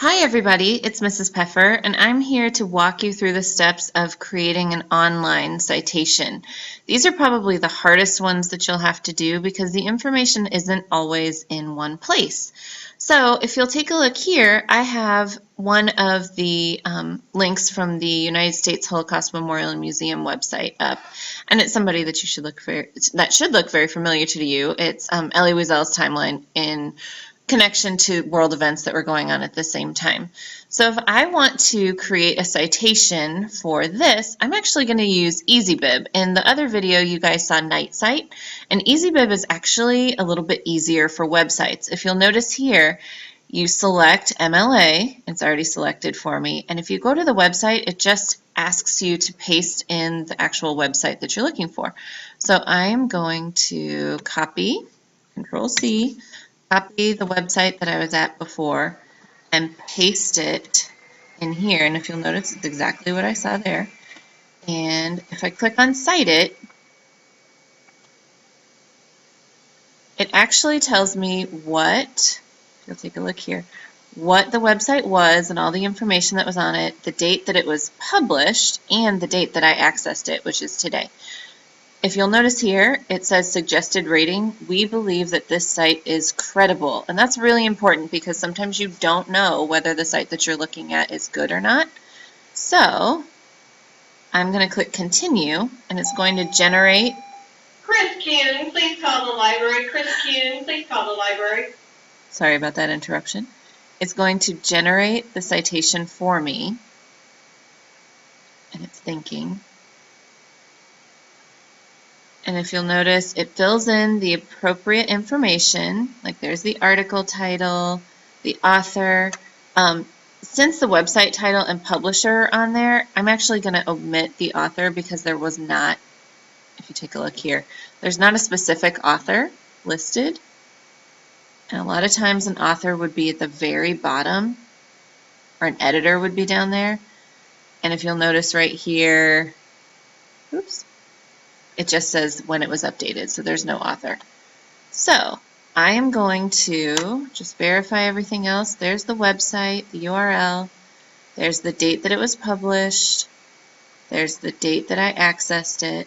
Hi everybody, it's Mrs. Peffer, and I'm here to walk you through the steps of creating an online citation. These are probably the hardest ones that you'll have to do because the information isn't always in one place. So if you'll take a look here, I have one of the links from the United States Holocaust Memorial and Museum website up, and it's somebody that should look very familiar to you. It's Elie Wiesel's timeline in connection to world events that were going on at the same time. So if I want to create a citation for this, I'm actually going to use EasyBib. In the other video, you guys saw NightCite, and EasyBib is actually a little bit easier for websites. If you'll notice here, you select MLA, it's already selected for me, and if you go to the website, it just asks you to paste in the actual website that you're looking for. So I'm going to copy, Control-C, copy the website that I was at before and paste it in here. And if you'll notice, it's exactly what I saw there. And if I click on Cite It, it actually tells me what, if you'll take a look here, what the website was and all the information that was on it, the date that it was published, and the date that I accessed it, which is today. If you'll notice here, it says suggested rating. We believe that this site is credible, and that's really important because sometimes you don't know whether the site that you're looking at is good or not. So I'm going to click continue, and it's going to generate. Chris Kuhn, please call the library. Chris Kuhn, please call the library. Sorry about that interruption. It's going to generate the citation for me, and it's thinking. And if you'll notice, it fills in the appropriate information, like there's the article title, the author. Since the website title and publisher are on there, I'm actually going to omit the author because there was not, if you take a look here, there's not a specific author listed. And a lot of times an author would be at the very bottom, or an editor would be down there. And if you'll notice right here, oops, it just says when it was updated, so there's no author. So I am going to just verify everything else. There's the website, the URL, there's the date that it was published, there's the date that I accessed it,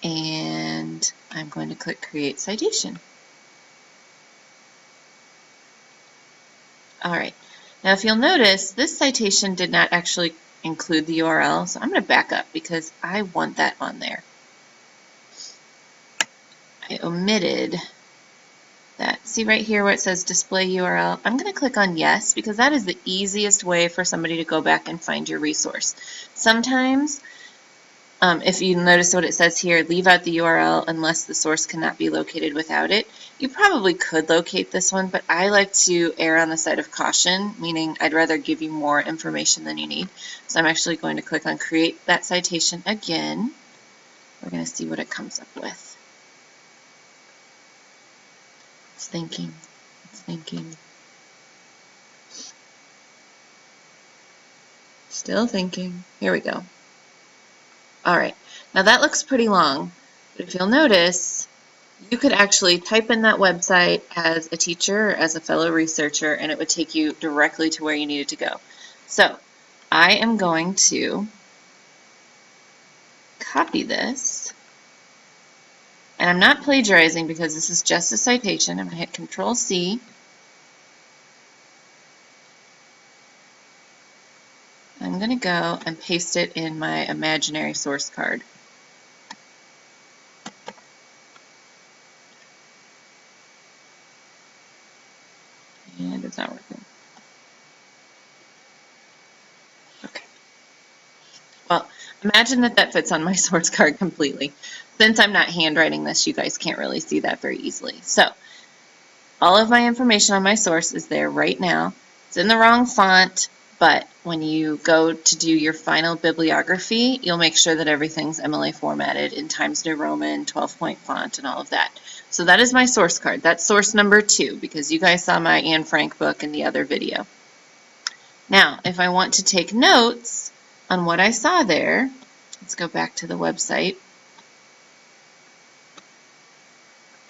and I'm going to click Create Citation. All right, now if you'll notice, this citation did not actually include the URL, so I'm going to back up because I want that on there. I omitted that. See right here where it says display URL? I'm going to click on yes because that is the easiest way for somebody to go back and find your resource. Sometimes, if you notice what it says here, leave out the URL unless the source cannot be located without it. You probably could locate this one, but I like to err on the side of caution, meaning I'd rather give you more information than you need. So I'm actually going to click on create that citation again. We're going to see what it comes up with. It's thinking, it's thinking. Still thinking. Here we go. All right, now that looks pretty long, but if you'll notice, you could actually type in that website as a teacher or as a fellow researcher, and it would take you directly to where you needed to go. So I am going to copy this. And I'm not plagiarizing because this is just a citation. I'm going to hit Control-C. I'm going to go and paste it in my imaginary source card. And it's not working. Okay. Well, imagine that that fits on my source card completely. Since I'm not handwriting this, you guys can't really see that very easily. So all of my information on my source is there right now. It's in the wrong font, but when you go to do your final bibliography, you'll make sure that everything's MLA formatted in Times New Roman, 12-point font, and all of that. So that is my source card. That's source number 2 because you guys saw my Anne Frank book in the other video. Now, if I want to take notes on what I saw there, let's go back to the website.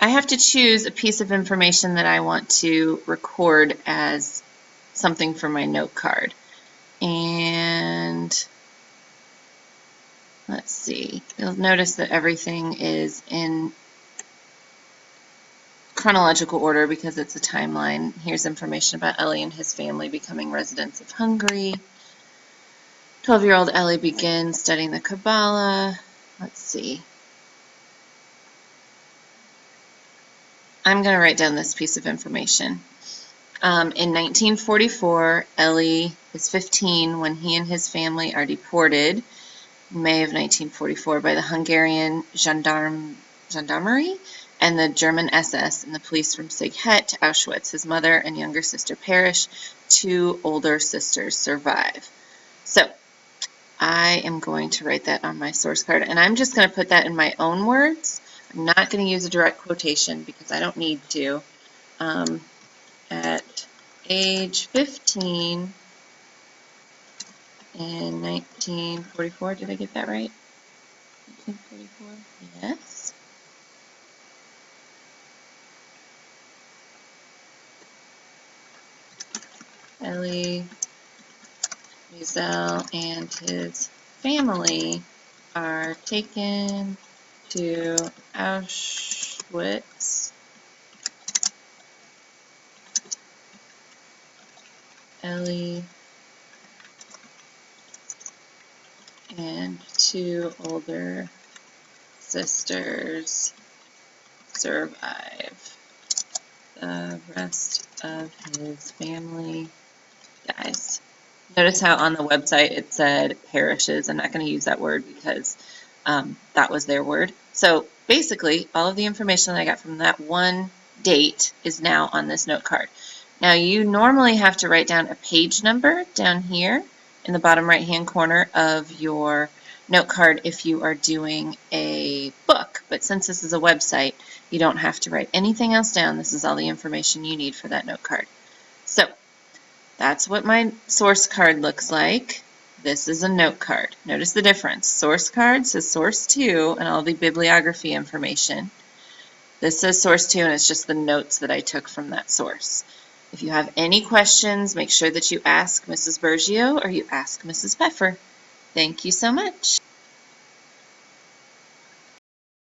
I have to choose a piece of information that I want to record as something for my note card. And let's see, you'll notice that everything is in chronological order because it's a timeline. Here's information about Ellie and his family becoming residents of Hungary. 12-year-old Ellie begins studying the Kabbalah. Let's see. I'm going to write down this piece of information. In 1944, Ellie is 15 when he and his family are deported in May of 1944 by the Hungarian gendarmerie and the German SS and the police from Szeged to Auschwitz. His mother and younger sister perish. 2 older sisters survive. So I am going to write that on my source card, and I'm just going to put that in my own words. I'm not going to use a direct quotation because I don't need to. At age 15 in 1944, did I get that right? 1944, yes. Elie Wiesel and his family are taken to Auschwitz. Ellie and 2 older sisters survive. The rest of his family dies. Notice how on the website it said perishes. I'm not going to use that word because that was their word. So basically, all of the information that I got from that one date is now on this note card. Now, you normally have to write down a page number down here in the bottom right-hand corner of your note card if you are doing a book. But since this is a website, you don't have to write anything else down. This is all the information you need for that note card. So that's what my source card looks like. This is a note card. Notice the difference. Source card says source 2 and all the bibliography information. This says source 2 and it's just the notes that I took from that source. If you have any questions, make sure that you ask Mrs. Bergio or you ask Mrs. Peffer. Thank you so much.